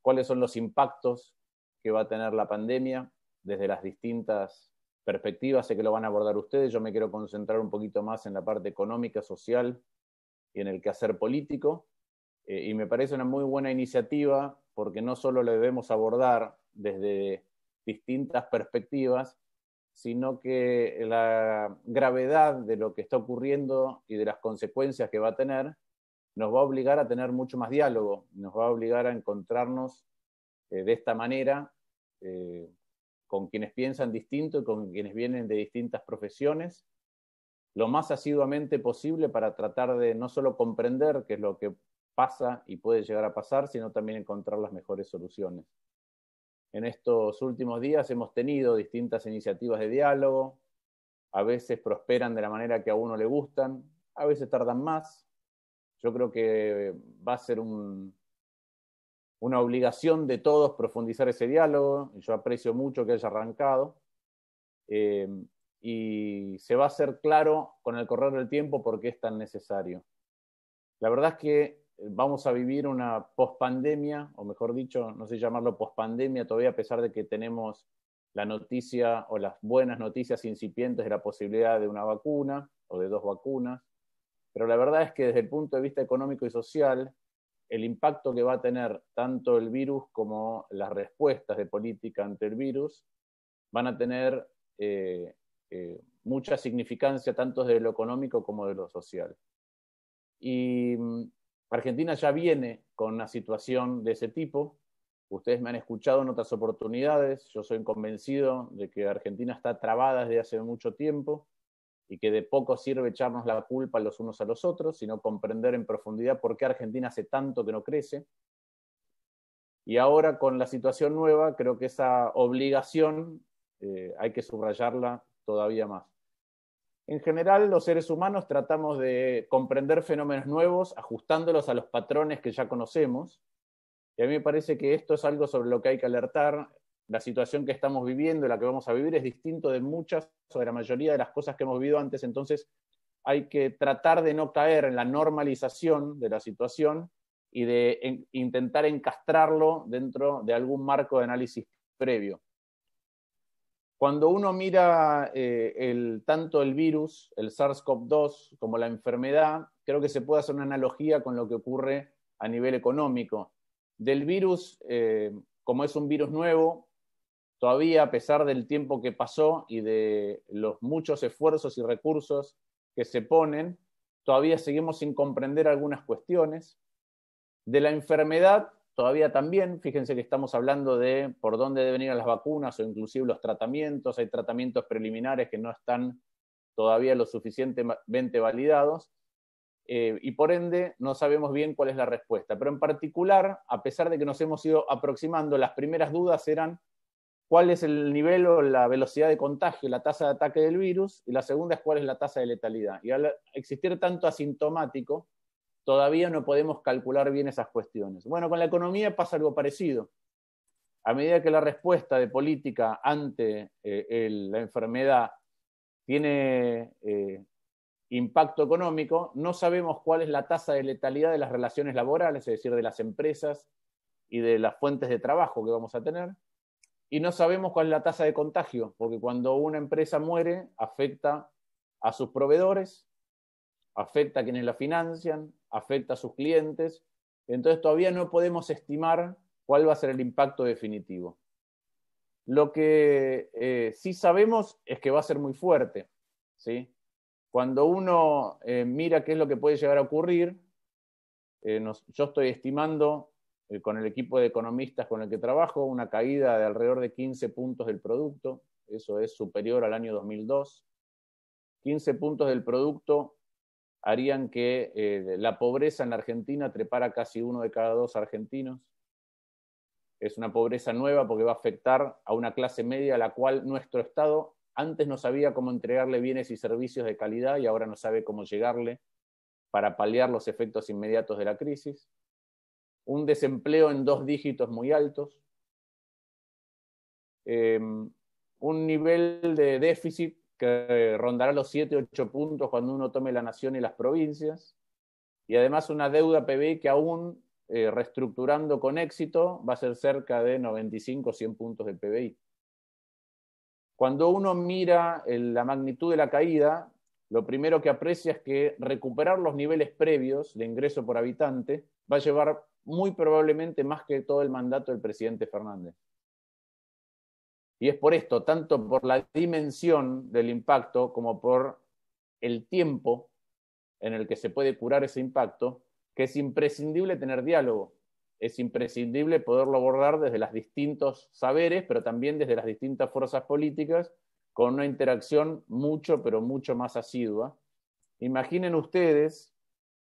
cuáles son los impactos que va a tener la pandemia desde las distintas perspectivas. Sé que lo van a abordar ustedes, yo me quiero concentrar un poquito más en la parte económica, social y en el quehacer político. Y me parece una muy buena iniciativa porque no solo lo debemos abordar desde distintas perspectivas, sino que la gravedad de lo que está ocurriendo y de las consecuencias que va a tener nos va a obligar a tener mucho más diálogo, nos va a obligar a encontrarnos de esta manera con quienes piensan distinto y con quienes vienen de distintas profesiones, lo más asiduamente posible para tratar de no solo comprender qué es lo que pasa y puede llegar a pasar, sino también encontrar las mejores soluciones. En estos últimos días hemos tenido distintas iniciativas de diálogo, a veces prosperan de la manera que a uno le gustan, a veces tardan más. Yo creo que va a ser una obligación de todos profundizar ese diálogo. Yo aprecio mucho que haya arrancado. Y se va a hacer claro con el correr del tiempo por qué es tan necesario. La verdad es que vamos a vivir una pospandemia, o mejor dicho, no sé llamarlo pospandemia todavía, a pesar de que tenemos la noticia o las buenas noticias incipientes de la posibilidad de una vacuna o de 2 vacunas. Pero la verdad es que desde el punto de vista económico y social, el impacto que va a tener tanto el virus como las respuestas de política ante el virus van a tener mucha significancia tanto de lo económico como de lo social. Y Argentina ya viene con una situación de ese tipo. Ustedes me han escuchado en otras oportunidades. Yo soy convencido de que Argentina está trabada desde hace mucho tiempo y que de poco sirve echarnos la culpa los unos a los otros, sino comprender en profundidad por qué Argentina hace tanto que no crece. Y ahora con la situación nueva, creo que esa obligación hay que subrayarla todavía más. En general, los seres humanos tratamos de comprender fenómenos nuevos, ajustándolos a los patrones que ya conocemos. Y a mí me parece que esto es algo sobre lo que hay que alertar. La situación que estamos viviendo, la que vamos a vivir, es distinto de muchas o de la mayoría de las cosas que hemos vivido antes. Entonces, hay que tratar de no caer en la normalización de la situación y de intentar encastrarlo dentro de algún marco de análisis previo. Cuando uno mira tanto el virus, el SARS-CoV-2, como la enfermedad, creo que se puede hacer una analogía con lo que ocurre a nivel económico. Del virus, como es un virus nuevo, todavía a pesar del tiempo que pasó y de los muchos esfuerzos y recursos que se ponen, todavía seguimos sin comprender algunas cuestiones. De la enfermedad, todavía también, fíjense que estamos hablando de por dónde deben ir las vacunas o inclusive los tratamientos. Hay tratamientos preliminares que no están todavía lo suficientemente validados y por ende no sabemos bien cuál es la respuesta. Pero en particular, a pesar de que nos hemos ido aproximando, las primeras dudas eran cuál es el nivel o la velocidad de contagio, la tasa de ataque del virus, y la segunda es cuál es la tasa de letalidad. Y al existir tanto asintomático, todavía no podemos calcular bien esas cuestiones. Bueno, con la economía pasa algo parecido. A medida que la respuesta de política ante la enfermedad tiene impacto económico, no sabemos cuál es la tasa de letalidad de las relaciones laborales, es decir, de las empresas y de las fuentes de trabajo que vamos a tener, y no sabemos cuál es la tasa de contagio, porque cuando una empresa muere, afecta a sus proveedores, afecta a quienes la financian, afecta a sus clientes. Entonces todavía no podemos estimar cuál va a ser el impacto definitivo. Lo que sí sabemos es que va a ser muy fuerte, ¿sí? Cuando uno mira qué es lo que puede llegar a ocurrir, yo estoy estimando con el equipo de economistas con el que trabajo una caída de alrededor de 15 puntos del producto. Eso es superior al año 2002. 15 puntos del producto harían que la pobreza en la Argentina trepara casi 1 de cada 2 argentinos. Es una pobreza nueva porque va a afectar a una clase media a la cual nuestro Estado antes no sabía cómo entregarle bienes y servicios de calidad y ahora no sabe cómo llegarle para paliar los efectos inmediatos de la crisis. Un desempleo en 2 dígitos muy altos. Un nivel de déficit que rondará los 7-8 puntos cuando uno tome la nación y las provincias, y además una deuda PBI que aún reestructurando con éxito, va a ser cerca de 95 o 100 puntos del PBI. Cuando uno mira la magnitud de la caída, lo primero que aprecia es que recuperar los niveles previos de ingreso por habitante va a llevar muy probablemente más que todo el mandato del presidente Fernández. Y es por esto, tanto por la dimensión del impacto como por el tiempo en el que se puede curar ese impacto, que es imprescindible tener diálogo. Es imprescindible poderlo abordar desde los distintos saberes, pero también desde las distintas fuerzas políticas, con una interacción mucho, pero mucho más asidua. Imaginen ustedes,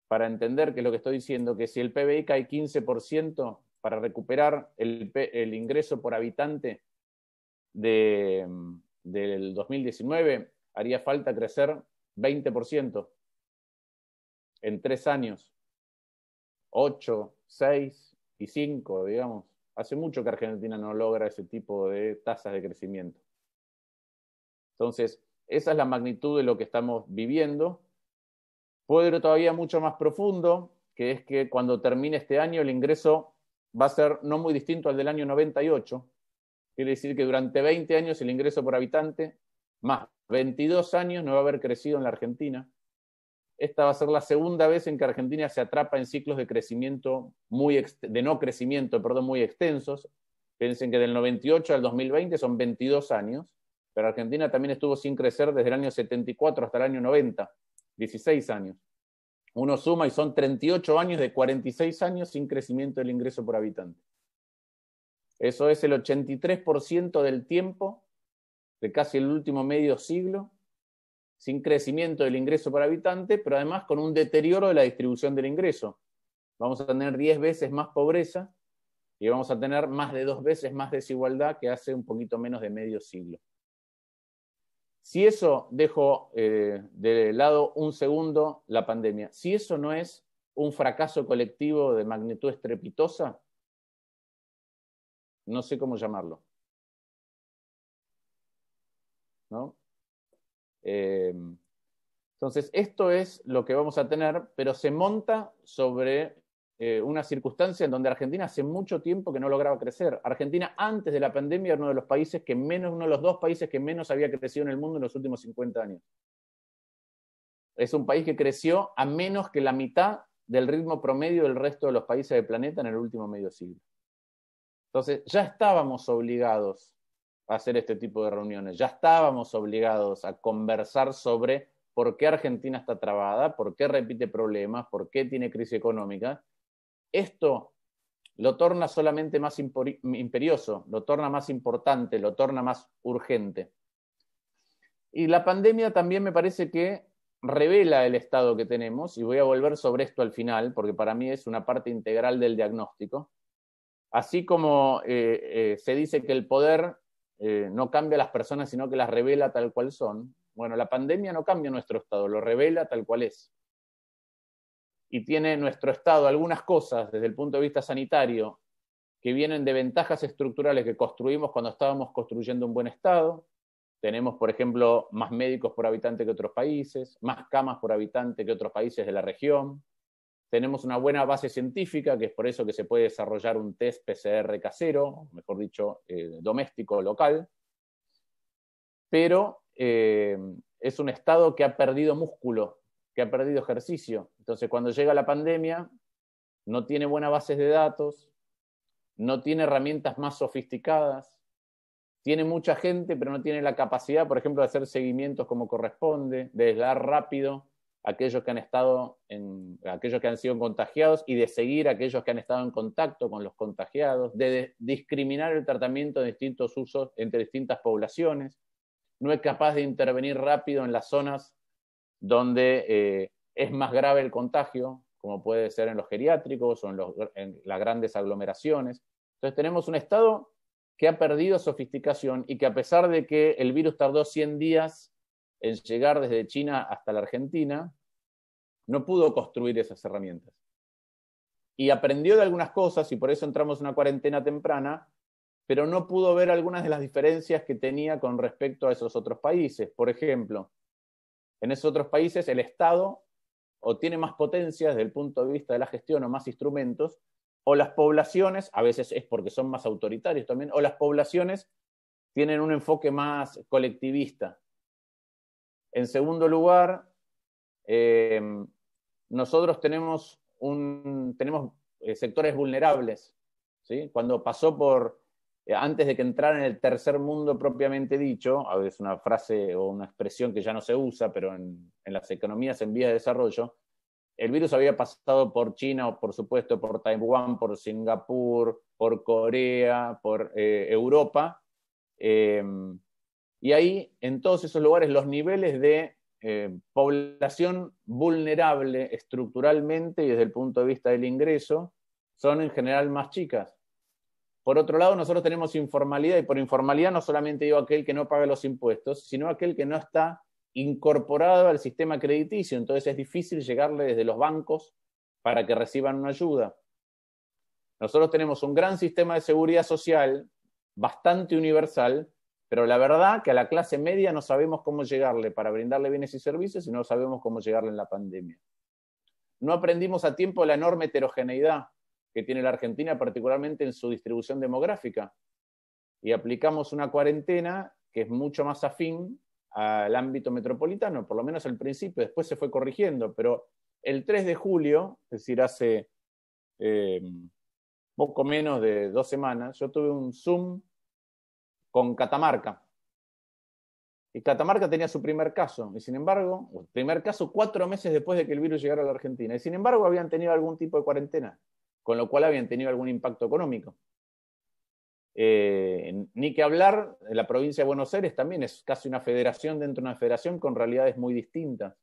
para entender qué es lo que estoy diciendo, que si el PBI cae 15%, para recuperar el ingreso por habitante del 2019, haría falta crecer 20% en 3 años. 8, 6 y 5, digamos. Hace mucho que Argentina no logra ese tipo de tasas de crecimiento. Entonces, esa es la magnitud de lo que estamos viviendo. Puedo ir todavía mucho más profundo, que es que cuando termine este año el ingreso va a ser no muy distinto al del año 98. Quiere decir que durante 20 años el ingreso por habitante, más 22 años, no va a haber crecido en la Argentina. Esta va a ser la segunda vez en que Argentina se atrapa en ciclos de crecimiento muy extensos. Piensen que del 98 al 2020 son 22 años, pero Argentina también estuvo sin crecer desde el año 74 hasta el año 90, 16 años. Uno suma y son 38 años de 46 años sin crecimiento del ingreso por habitante. Eso es el 83% del tiempo de casi el último medio siglo, sin crecimiento del ingreso por habitante, pero además con un deterioro de la distribución del ingreso. Vamos a tener 10 veces más pobreza y vamos a tener más de 2 veces más desigualdad que hace un poquito menos de medio siglo. Si eso, dejo de lado un segundo la pandemia, si eso no es un fracaso colectivo de magnitud estrepitosa, no sé cómo llamarlo, ¿no? Entonces, esto es lo que vamos a tener, pero se monta sobre una circunstancia en donde Argentina hace mucho tiempo que no lograba crecer. Argentina, antes de la pandemia, era uno de los países que menos, uno de los 2 países que menos había crecido en el mundo en los últimos 50 años. Es un país que creció a menos que la mitad del ritmo promedio del resto de los países del planeta en el último medio siglo. Entonces, ya estábamos obligados a hacer este tipo de reuniones, ya estábamos obligados a conversar sobre por qué Argentina está trabada, por qué repite problemas, por qué tiene crisis económica. Esto lo torna solamente más imperioso, lo torna más importante, lo torna más urgente. Y la pandemia también me parece que revela el estado que tenemos, y voy a volver sobre esto al final, porque para mí es una parte integral del diagnóstico. Así como se dice que el poder no cambia a las personas, sino que las revela tal cual son, bueno, la pandemia no cambia nuestro estado, lo revela tal cual es. Y tiene nuestro estado algunas cosas desde el punto de vista sanitario que vienen de ventajas estructurales que construimos cuando estábamos construyendo un buen estado. Tenemos, por ejemplo, más médicos por habitante que otros países, más camas por habitante que otros países de la región. Tenemos una buena base científica, que es por eso que se puede desarrollar un test PCR casero, mejor dicho, doméstico, local. Pero es un estado que ha perdido músculo, que ha perdido ejercicio. Entonces, cuando llega la pandemia, no tiene buenas bases de datos, no tiene herramientas más sofisticadas, tiene mucha gente, pero no tiene la capacidad, por ejemplo, de hacer seguimientos como corresponde, de aislar rápido a aquellos que han sido contagiados y de seguir a aquellos que han estado en contacto con los contagiados, de discriminar el tratamiento de distintos usos entre distintas poblaciones. No es capaz de intervenir rápido en las zonas donde es más grave el contagio, como puede ser en los geriátricos o en las grandes aglomeraciones. Entonces tenemos un estado que ha perdido sofisticación y que, a pesar de que el virus tardó 100 días en llegar desde China hasta la Argentina, no pudo construir esas herramientas. Y aprendió de algunas cosas, y por eso entramos en una cuarentena temprana, pero no pudo ver algunas de las diferencias que tenía con respecto a esos otros países. Por ejemplo, en esos otros países el Estado o tiene más potencia desde el punto de vista de la gestión o más instrumentos, o las poblaciones, a veces es porque son más autoritarios también, o las poblaciones tienen un enfoque más colectivista. En segundo lugar, nosotros tenemos sectores vulnerables, ¿sí? Cuando pasó por, antes de que entrara en el tercer mundo propiamente dicho, es una frase o una expresión que ya no se usa, pero en las economías en vías de desarrollo, el virus había pasado por China, por supuesto, por Taiwán, por Singapur, por Corea, por Europa, y ahí, en todos esos lugares, los niveles de población vulnerable estructuralmente y desde el punto de vista del ingreso son en general más chicas. Por otro lado, nosotros tenemos informalidad, y por informalidad no solamente digo aquel que no paga los impuestos, sino aquel que no está incorporado al sistema crediticio. Entonces es difícil llegarle desde los bancos para que reciban una ayuda. Nosotros tenemos un gran sistema de seguridad social, bastante universal, pero la verdad que a la clase media no sabemos cómo llegarle para brindarle bienes y servicios y no sabemos cómo llegarle en la pandemia. No aprendimos a tiempo la enorme heterogeneidad que tiene la Argentina, particularmente en su distribución demográfica. Y aplicamos una cuarentena que es mucho más afín al ámbito metropolitano, por lo menos al principio, después se fue corrigiendo, pero el 3 de julio, es decir, hace poco menos de 2 semanas, yo tuve un Zoom con Catamarca. Y Catamarca tenía su primer caso, y sin embargo, el primer caso 4 meses después de que el virus llegara a la Argentina, y sin embargo habían tenido algún tipo de cuarentena, con lo cual habían tenido algún impacto económico. Ni que hablar, la provincia de Buenos Aires también es casi una federación dentro de una federación con realidades muy distintas.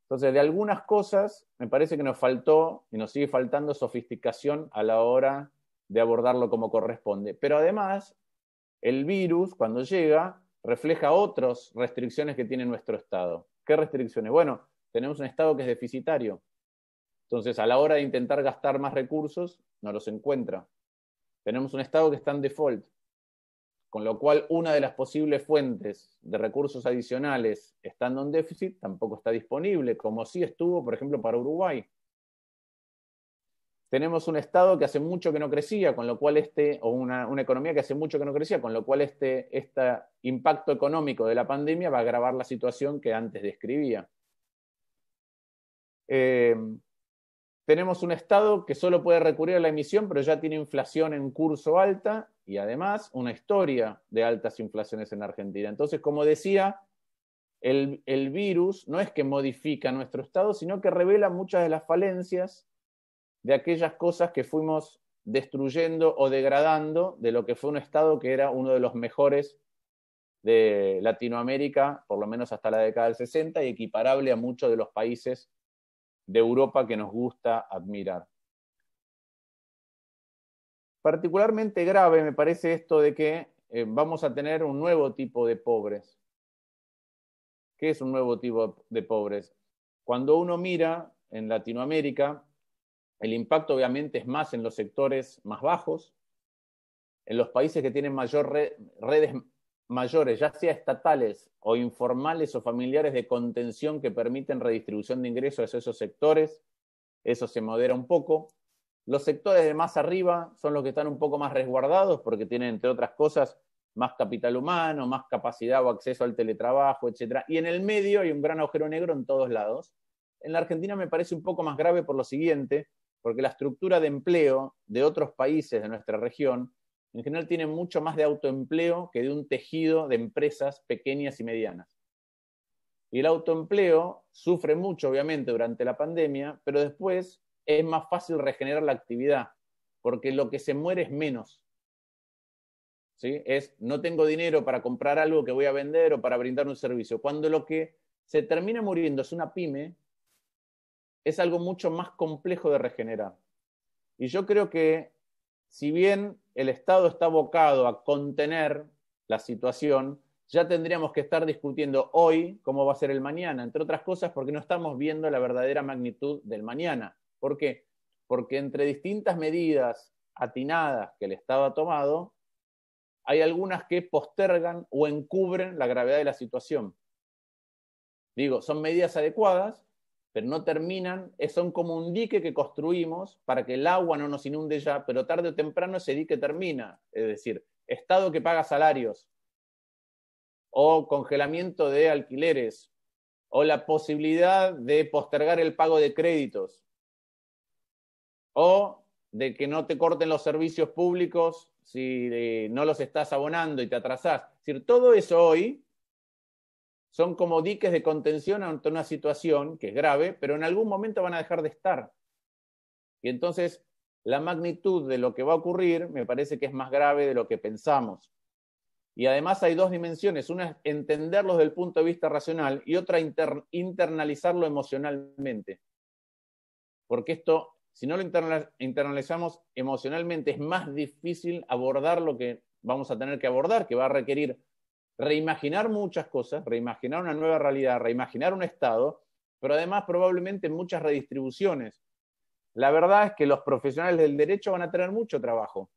Entonces, de algunas cosas me parece que nos faltó y nos sigue faltando sofisticación a la hora de abordarlo como corresponde. Pero además, el virus, cuando llega, refleja otras restricciones que tiene nuestro Estado. ¿Qué restricciones? Bueno, tenemos un Estado que es deficitario. Entonces, a la hora de intentar gastar más recursos, no los encuentra. Tenemos un Estado que está en default, con lo cual una de las posibles fuentes de recursos adicionales, estando en déficit, tampoco está disponible, como sí estuvo, por ejemplo, para Uruguay. Tenemos un Estado que hace mucho que no crecía, con lo cual o una economía que hace mucho que no crecía, con lo cual este impacto económico de la pandemia va a agravar la situación que antes describía. Tenemos un Estado que solo puede recurrir a la emisión, pero ya tiene inflación en curso alta y además una historia de altas inflaciones en Argentina. Entonces, como decía, el virus no es que modifica nuestro Estado, sino que revela muchas de las falencias de aquellas cosas que fuimos destruyendo o degradando de lo que fue un Estado que era uno de los mejores de Latinoamérica, por lo menos hasta la década del 60, y equiparable a muchos de los países de Europa que nos gusta admirar. Particularmente grave me parece esto de que vamos a tener un nuevo tipo de pobres. ¿Qué es un nuevo tipo de pobres? Cuando uno mira en Latinoamérica, el impacto obviamente es más en los sectores más bajos, en los países que tienen redes mayores, ya sea estatales o informales o familiares de contención que permiten redistribución de ingresos a esos sectores, eso se modera un poco. Los sectores de más arriba son los que están un poco más resguardados porque tienen, entre otras cosas, más capital humano, más capacidad o acceso al teletrabajo, etc. Y en el medio hay un gran agujero negro en todos lados. En la Argentina me parece un poco más grave por lo siguiente, porque la estructura de empleo de otros países de nuestra región en general tiene mucho más de autoempleo que de un tejido de empresas pequeñas y medianas. Y el autoempleo sufre mucho, obviamente, durante la pandemia, pero después es más fácil regenerar la actividad, porque lo que se muere es menos. ¿Sí? No tengo dinero para comprar algo que voy a vender o para brindar un servicio. Cuando lo que se termina muriendo es una pyme, es algo mucho más complejo de regenerar. Y yo creo que si bien el Estado está abocado a contener la situación, ya tendríamos que estar discutiendo hoy cómo va a ser el mañana, entre otras cosas porque no estamos viendo la verdadera magnitud del mañana. ¿Por qué? Porque entre distintas medidas atinadas que el Estado ha tomado, hay algunas que postergan o encubren la gravedad de la situación. Digo, son medidas adecuadas, pero no terminan, son como un dique que construimos para que el agua no nos inunde ya, pero tarde o temprano ese dique termina. Es decir, Estado que paga salarios, o congelamiento de alquileres, o la posibilidad de postergar el pago de créditos, o de que no te corten los servicios públicos si no los estás abonando y te atrasás. Es decir, todo eso hoy son como diques de contención ante una situación que es grave, pero en algún momento van a dejar de estar. Y entonces la magnitud de lo que va a ocurrir me parece que es más grave de lo que pensamos. Y además hay dos dimensiones, una es entenderlo desde el punto de vista racional y otra internalizarlo emocionalmente. Porque esto, si no lo internalizamos emocionalmente, es más difícil abordar lo que vamos a tener que abordar, que va a requerir reimaginar muchas cosas, reimaginar una nueva realidad, reimaginar un Estado, pero además probablemente muchas redistribuciones. La verdad es que los profesionales del derecho van a tener mucho trabajo.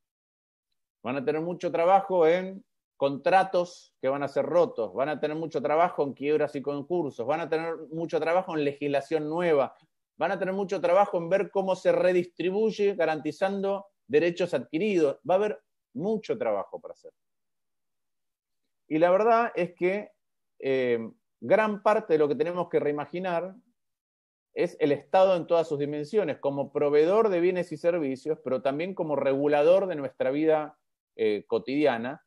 Van a tener mucho trabajo en contratos que van a ser rotos, van a tener mucho trabajo en quiebras y concursos, van a tener mucho trabajo en legislación nueva, van a tener mucho trabajo en ver cómo se redistribuye garantizando derechos adquiridos. Va a haber mucho trabajo para hacer. Y la verdad es que gran parte de lo que tenemos que reimaginar es el Estado en todas sus dimensiones, como proveedor de bienes y servicios, pero también como regulador de nuestra vida cotidiana.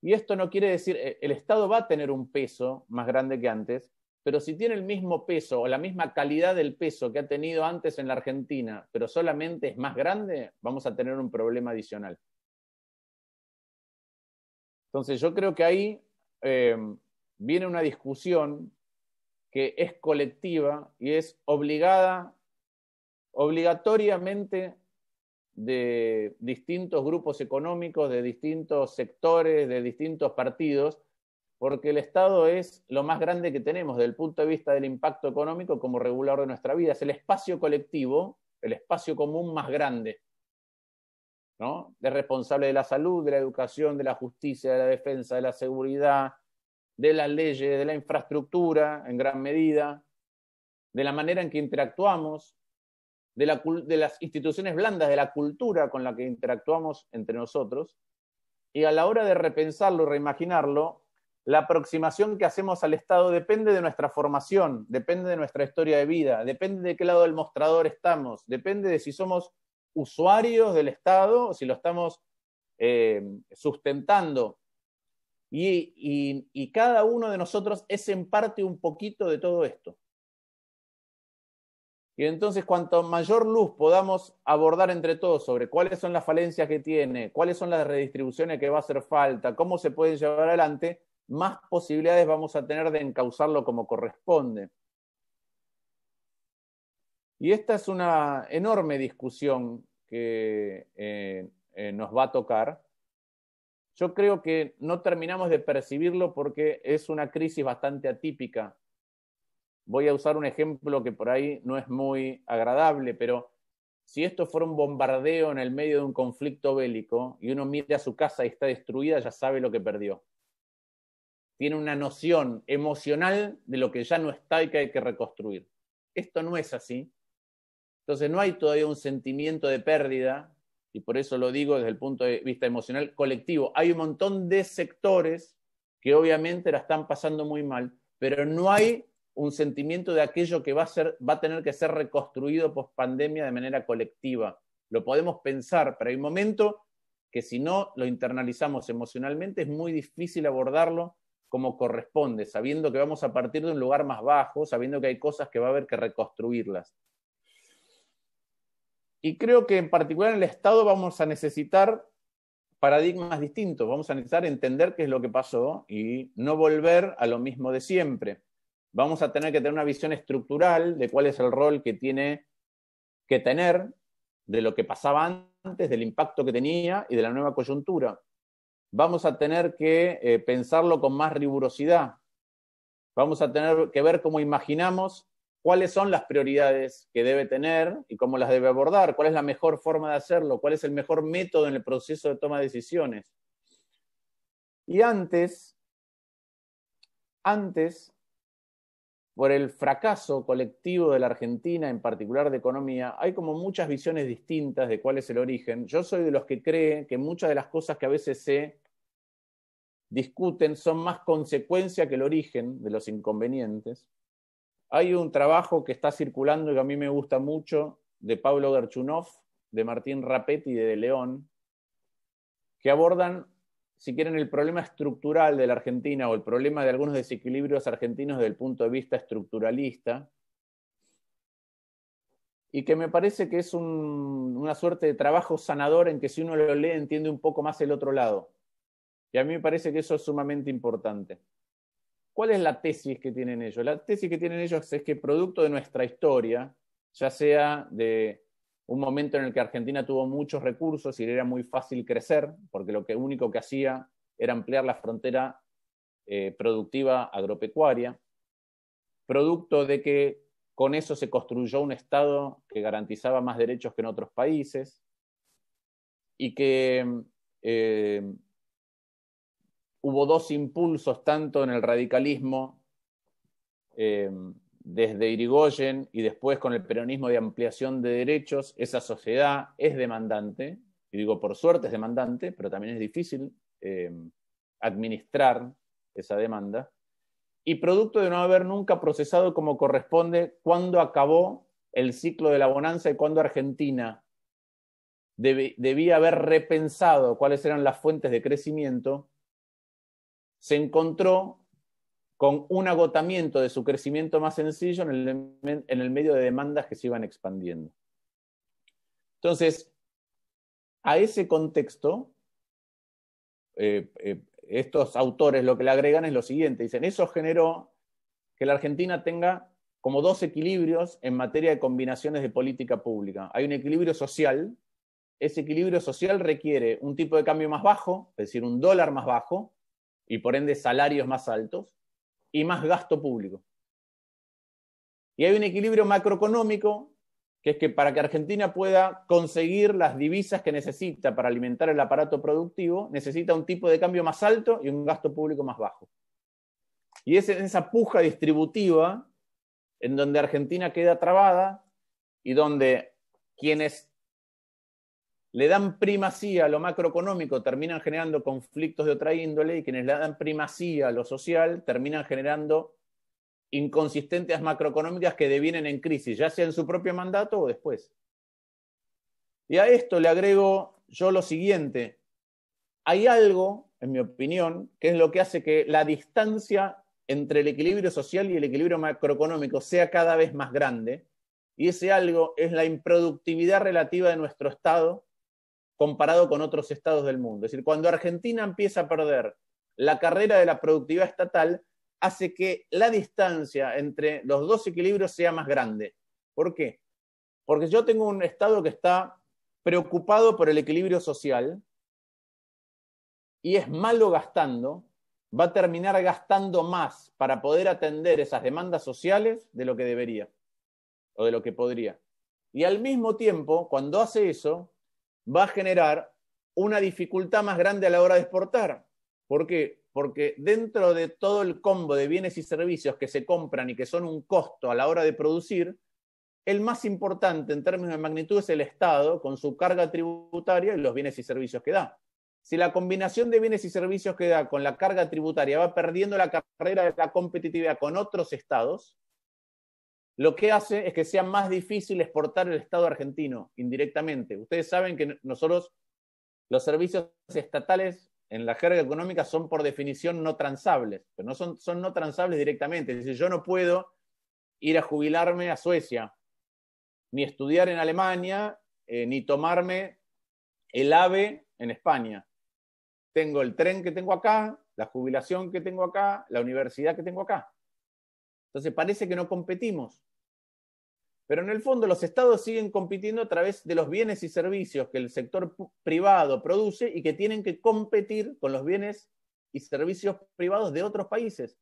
Y esto no quiere decir, el Estado va a tener un peso más grande que antes, pero si tiene el mismo peso o la misma calidad del peso que ha tenido antes en la Argentina, pero solamente es más grande, vamos a tener un problema adicional. Entonces yo creo que ahí viene una discusión que es colectiva y es obligatoriamente de distintos grupos económicos, de distintos sectores, de distintos partidos, porque el Estado es lo más grande que tenemos desde el punto de vista del impacto económico como regulador de nuestra vida. Es el espacio colectivo, el espacio común más grande, ¿no? Es responsable de la salud, de la educación, de la justicia, de la defensa, de la seguridad, de las leyes, de la infraestructura, en gran medida, de la manera en que interactuamos, de las instituciones blandas, de la cultura con la que interactuamos entre nosotros. Y a la hora de repensarlo, reimaginarlo, la aproximación que hacemos al Estado depende de nuestra formación, depende de nuestra historia de vida, depende de qué lado del mostrador estamos, depende de si somos usuarios del Estado o si lo estamos sustentando. Y cada uno de nosotros es en parte un poquito de todo esto. Y entonces, cuanto mayor luz podamos abordar entre todos sobre cuáles son las falencias que tiene, cuáles son las redistribuciones que va a hacer falta, cómo se pueden llevar adelante, más posibilidades vamos a tener de encauzarlo como corresponde. Y esta es una enorme discusión que nos va a tocar. Yo creo que no terminamos de percibirlo porque es una crisis bastante atípica. Voy a usar un ejemplo que por ahí no es muy agradable, pero si esto fuera un bombardeo en el medio de un conflicto bélico y uno mira a su casa y está destruida, ya sabe lo que perdió. Tiene una noción emocional de lo que ya no está y que hay que reconstruir. Esto no es así. Entonces no hay todavía un sentimiento de pérdida, y por eso lo digo desde el punto de vista emocional colectivo. Hay un montón de sectores que obviamente la están pasando muy mal, pero no hay un sentimiento de aquello que va a tener que ser reconstruido post pandemia de manera colectiva. Lo podemos pensar, pero hay un momento que si no lo internalizamos emocionalmente es muy difícil abordarlo como corresponde, sabiendo que vamos a partir de un lugar más bajo, sabiendo que hay cosas que va a haber que reconstruirlas. Y creo que en particular en el Estado vamos a necesitar paradigmas distintos, vamos a necesitar entender qué es lo que pasó y no volver a lo mismo de siempre. Vamos a tener que tener una visión estructural de cuál es el rol que tiene que tener, de lo que pasaba antes, del impacto que tenía y de la nueva coyuntura. Vamos a tener que pensarlo con más rigurosidad. Vamos a tener que ver cómo imaginamos cuáles son las prioridades que debe tener y cómo las debe abordar, cuál es la mejor forma de hacerlo, cuál es el mejor método en el proceso de toma de decisiones. Y antes por el fracaso colectivo de la Argentina, en particular de economía, hay como muchas visiones distintas de cuál es el origen. Yo soy de los que cree que muchas de las cosas que a veces se discuten son más consecuencia que el origen de los inconvenientes. Hay un trabajo que está circulando y que a mí me gusta mucho, de Pablo Gerchunov, de Martín Rapetti y de León, que abordan, si quieren, el problema estructural de la Argentina o el problema de algunos desequilibrios argentinos desde el punto de vista estructuralista, y que me parece que es una suerte de trabajo sanador en que si uno lo lee entiende un poco más el otro lado. Y a mí me parece que eso es sumamente importante. ¿Cuál es la tesis que tienen ellos? La tesis que tienen ellos es que producto de nuestra historia, ya sea de un momento en el que Argentina tuvo muchos recursos y le era muy fácil crecer, porque lo único que hacía era ampliar la frontera productiva agropecuaria, producto de que con eso se construyó un Estado que garantizaba más derechos que en otros países y que hubo dos impulsos tanto en el radicalismo desde Irigoyen y después con el peronismo de ampliación de derechos. Esa sociedad es demandante, y digo por suerte es demandante, pero también es difícil administrar esa demanda, y producto de no haber nunca procesado como corresponde cuándo acabó el ciclo de la bonanza y cuándo Argentina debía haber repensado cuáles eran las fuentes de crecimiento, se encontró con un agotamiento de su crecimiento más sencillo en el medio de demandas que se iban expandiendo. Entonces, a ese contexto, estos autores lo que le agregan es lo siguiente, dicen, eso generó que la Argentina tenga como dos equilibrios en materia de combinaciones de política pública. Hay un equilibrio social, ese equilibrio social requiere un tipo de cambio más bajo, es decir, un dólar más bajo, y por ende salarios más altos, y más gasto público. Y hay un equilibrio macroeconómico, que es que para que Argentina pueda conseguir las divisas que necesita para alimentar el aparato productivo, necesita un tipo de cambio más alto y un gasto público más bajo. Y es en esa puja distributiva en donde Argentina queda trabada y donde quienes le dan primacía a lo macroeconómico terminan generando conflictos de otra índole, y quienes le dan primacía a lo social terminan generando inconsistencias macroeconómicas que devienen en crisis, ya sea en su propio mandato o después. Y a esto le agrego yo lo siguiente. Hay algo, en mi opinión, que es lo que hace que la distancia entre el equilibrio social y el equilibrio macroeconómico sea cada vez más grande, y ese algo es la improductividad relativa de nuestro Estado comparado con otros estados del mundo. Es decir, cuando Argentina empieza a perder la carrera de la productividad estatal, hace que la distancia entre los dos equilibrios sea más grande. ¿Por qué? Porque yo tengo un Estado que está preocupado por el equilibrio social y es malo gastando, va a terminar gastando más para poder atender esas demandas sociales de lo que debería o de lo que podría. Y al mismo tiempo, cuando hace eso, va a generar una dificultad más grande a la hora de exportar. ¿Por qué? Porque dentro de todo el combo de bienes y servicios que se compran y que son un costo a la hora de producir, el más importante en términos de magnitud es el Estado con su carga tributaria y los bienes y servicios que da. Si la combinación de bienes y servicios que da con la carga tributaria va perdiendo la carrera de la competitividad con otros estados, lo que hace es que sea más difícil exportar el Estado argentino indirectamente. Ustedes saben que nosotros, los servicios estatales en la jerga económica son por definición no transables, pero no son no transables directamente. Es decir, yo no puedo ir a jubilarme a Suecia, ni estudiar en Alemania, ni tomarme el AVE en España. Tengo el tren que tengo acá, la jubilación que tengo acá, la universidad que tengo acá. Entonces parece que no competimos. Pero en el fondo los estados siguen compitiendo a través de los bienes y servicios que el sector privado produce y que tienen que competir con los bienes y servicios privados de otros países.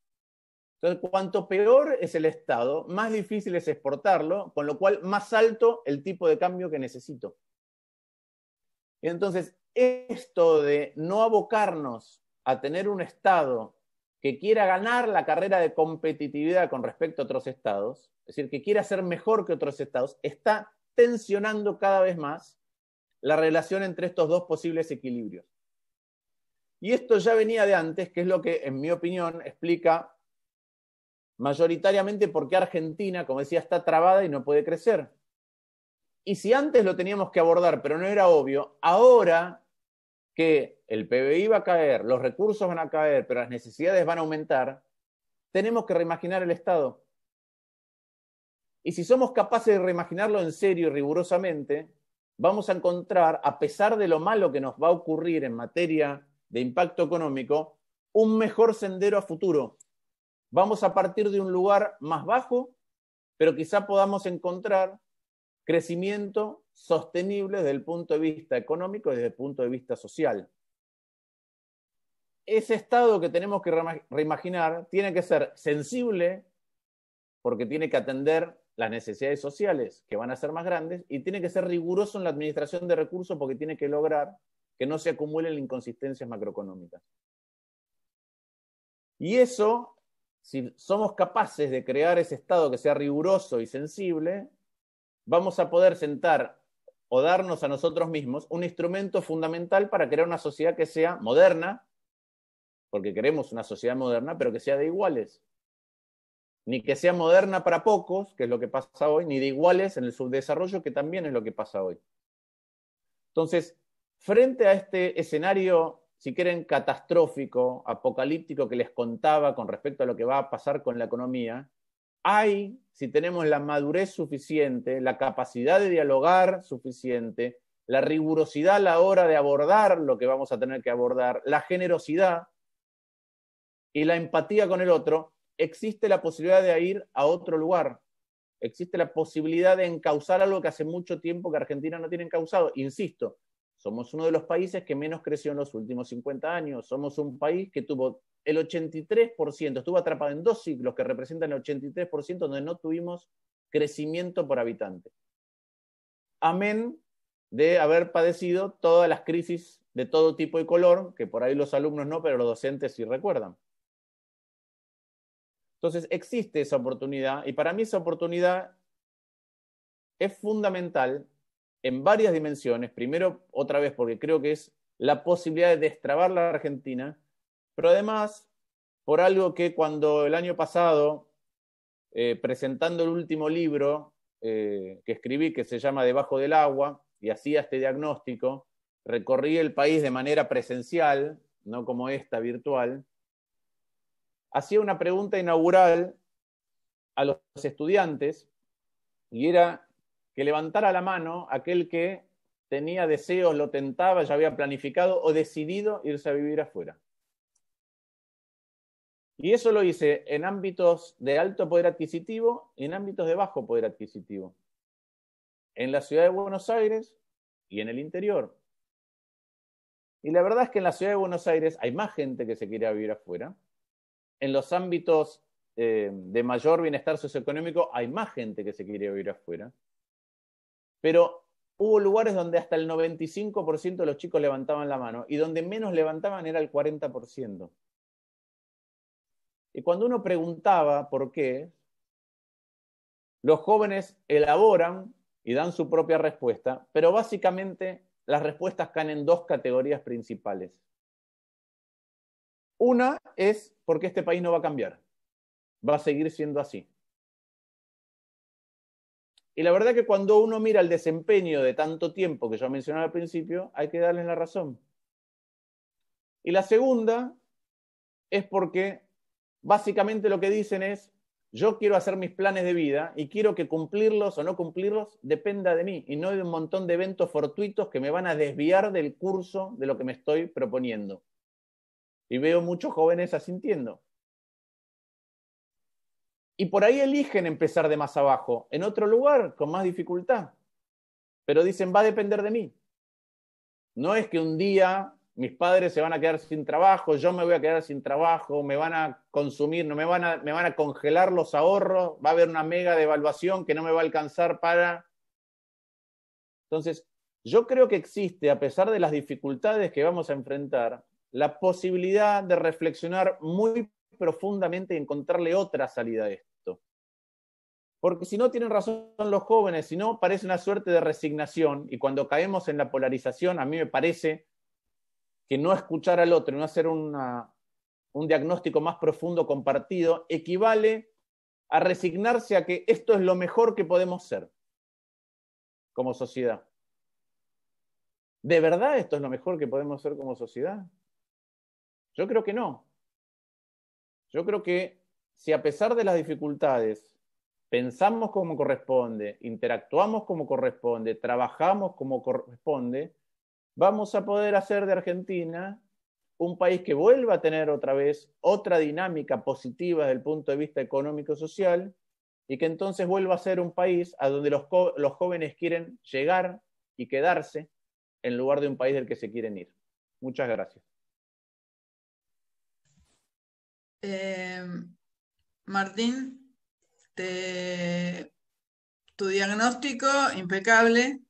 Entonces, cuanto peor es el Estado, más difícil es exportarlo, con lo cual más alto el tipo de cambio que necesito. Y entonces, esto de no abocarnos a tener un Estado que quiera ganar la carrera de competitividad con respecto a otros estados, es decir, que quiera ser mejor que otros estados, está tensionando cada vez más la relación entre estos dos posibles equilibrios. Y esto ya venía de antes, que es lo que, en mi opinión, explica mayoritariamente por qué Argentina, como decía, está trabada y no puede crecer. Y si antes lo teníamos que abordar, pero no era obvio, ahora que el PBI va a caer, los recursos van a caer, pero las necesidades van a aumentar, tenemos que reimaginar el Estado. Y si somos capaces de reimaginarlo en serio y rigurosamente, vamos a encontrar, a pesar de lo malo que nos va a ocurrir en materia de impacto económico, un mejor sendero a futuro. Vamos a partir de un lugar más bajo, pero quizá podamos encontrar crecimiento sostenible desde el punto de vista económico y desde el punto de vista social. Ese Estado que tenemos que reimaginar tiene que ser sensible, porque tiene que atender las necesidades sociales, que van a ser más grandes, y tiene que ser riguroso en la administración de recursos, porque tiene que lograr que no se acumulen inconsistencias macroeconómicas. Y eso, si somos capaces de crear ese Estado que sea riguroso y sensible, vamos a poder sentar o darnos a nosotros mismos un instrumento fundamental para crear una sociedad que sea moderna, porque queremos una sociedad moderna, pero que sea de iguales. Ni que sea moderna para pocos, que es lo que pasa hoy, ni de iguales en el subdesarrollo, que también es lo que pasa hoy. Entonces, frente a este escenario, si quieren, catastrófico, apocalíptico que les contaba con respecto a lo que va a pasar con la economía, hay, si tenemos la madurez suficiente, la capacidad de dialogar suficiente, la rigurosidad a la hora de abordar lo que vamos a tener que abordar, la generosidad y la empatía con el otro, existe la posibilidad de ir a otro lugar. Existe la posibilidad de encauzar algo que hace mucho tiempo que Argentina no tiene encauzado. Insisto, somos uno de los países que menos creció en los últimos 50 años. Somos un país que tuvo el 83%, estuvo atrapado en 2 ciclos que representan el 83%, donde no tuvimos crecimiento por habitante. Amén de haber padecido todas las crisis de todo tipo y color, que por ahí los alumnos no, pero los docentes sí recuerdan. Entonces existe esa oportunidad, y para mí esa oportunidad es fundamental en varias dimensiones. Primero, otra vez, porque creo que es la posibilidad de destrabar la Argentina, pero además por algo que cuando el año pasado, presentando el último libro que escribí, que se llama Debajo del agua, y hacía este diagnóstico, recorrí el país de manera presencial, no como esta virtual, hacía una pregunta inaugural a los estudiantes, y era que levantara la mano aquel que tenía deseos, lo tentaba, ya había planificado o decidido irse a vivir afuera. Y eso lo hice en ámbitos de alto poder adquisitivo y en ámbitos de bajo poder adquisitivo. En la ciudad de Buenos Aires y en el interior. Y la verdad es que en la ciudad de Buenos Aires hay más gente que se quiere vivir afuera. En los ámbitos de mayor bienestar socioeconómico hay más gente que se quiere vivir afuera. Pero hubo lugares donde hasta el 95% de los chicos levantaban la mano y donde menos levantaban era el 40%. Y cuando uno preguntaba por qué, los jóvenes elaboran y dan su propia respuesta, pero básicamente las respuestas caen en 2 categorías principales. Una es porque este país no va a cambiar, va a seguir siendo así. Y la verdad que cuando uno mira el desempeño de tanto tiempo que yo mencionaba al principio, hay que darles la razón. Y la segunda es porque básicamente lo que dicen es: yo quiero hacer mis planes de vida y quiero que cumplirlos o no cumplirlos dependa de mí y no de un montón de eventos fortuitos que me van a desviar del curso de lo que me estoy proponiendo. Y veo muchos jóvenes asintiendo. Y por ahí eligen empezar de más abajo, en otro lugar, con más dificultad. Pero dicen, va a depender de mí. No es que un día mis padres se van a quedar sin trabajo, yo me voy a quedar sin trabajo, me van a consumir, me van a congelar los ahorros, va a haber una mega devaluación que no me va a alcanzar para... Entonces, yo creo que existe, a pesar de las dificultades que vamos a enfrentar, la posibilidad de reflexionar muy profundamente y encontrarle otra salida a esto. Porque si no tienen razón los jóvenes, si no parece una suerte de resignación, y cuando caemos en la polarización, a mí me parece que no escuchar al otro, no hacer un diagnóstico más profundo compartido, equivale a resignarse a que esto es lo mejor que podemos ser como sociedad. ¿De verdad esto es lo mejor que podemos ser como sociedad? Yo creo que no. Yo creo que si a pesar de las dificultades pensamos como corresponde, interactuamos como corresponde, trabajamos como corresponde, vamos a poder hacer de Argentina un país que vuelva a tener otra vez otra dinámica positiva desde el punto de vista económico-social y que entonces vuelva a ser un país a donde los jóvenes quieren llegar y quedarse en lugar de un país del que se quieren ir. Muchas gracias. Martín, tu diagnóstico impecable,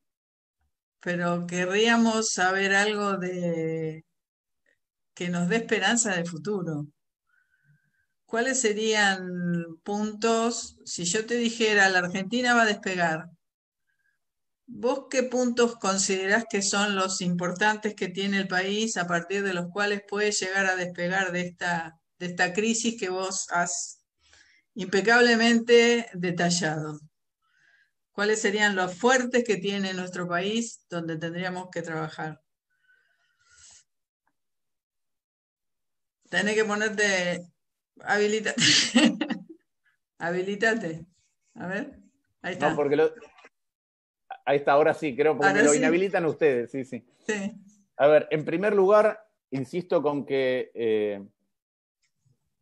pero querríamos saber algo que nos dé esperanza de futuro. ¿Cuáles serían puntos, si yo te dijera la Argentina va a despegar, vos qué puntos considerás que son los importantes que tiene el país a partir de los cuales puede llegar a despegar de esta crisis que vos has impecablemente detallado? ¿Cuáles serían los fuertes que tiene nuestro país donde tendríamos que trabajar? Tenés que ponerte, habilitate. Habilitate. A ver, ahí No, está. porque ahí está, ahora sí, creo, porque me Ahora lo sí, inhabilitan ustedes, sí, sí. sí. A ver, en primer lugar, insisto con que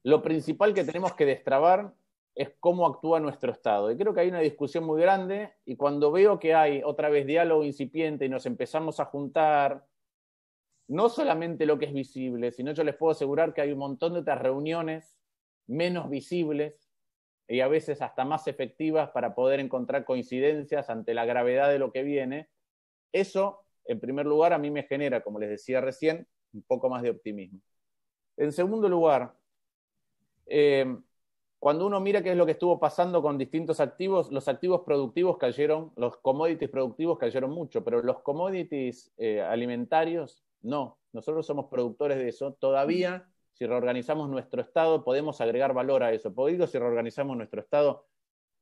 lo principal que tenemos que destrabar es cómo actúa nuestro Estado. Y creo que hay una discusión muy grande y cuando veo que hay otra vez diálogo incipiente y nos empezamos a juntar, no solamente lo que es visible, sino yo les puedo asegurar que hay un montón de otras reuniones menos visibles y a veces hasta más efectivas para poder encontrar coincidencias ante la gravedad de lo que viene. Eso, en primer lugar, a mí me genera, como les decía recién, un poco más de optimismo. En segundo lugar, cuando uno mira qué es lo que estuvo pasando con distintos activos, los activos productivos cayeron, los commodities productivos cayeron mucho, pero los commodities alimentarios no. Nosotros somos productores de eso. Todavía, si reorganizamos nuestro Estado, podemos agregar valor a eso. Digo si reorganizamos nuestro Estado,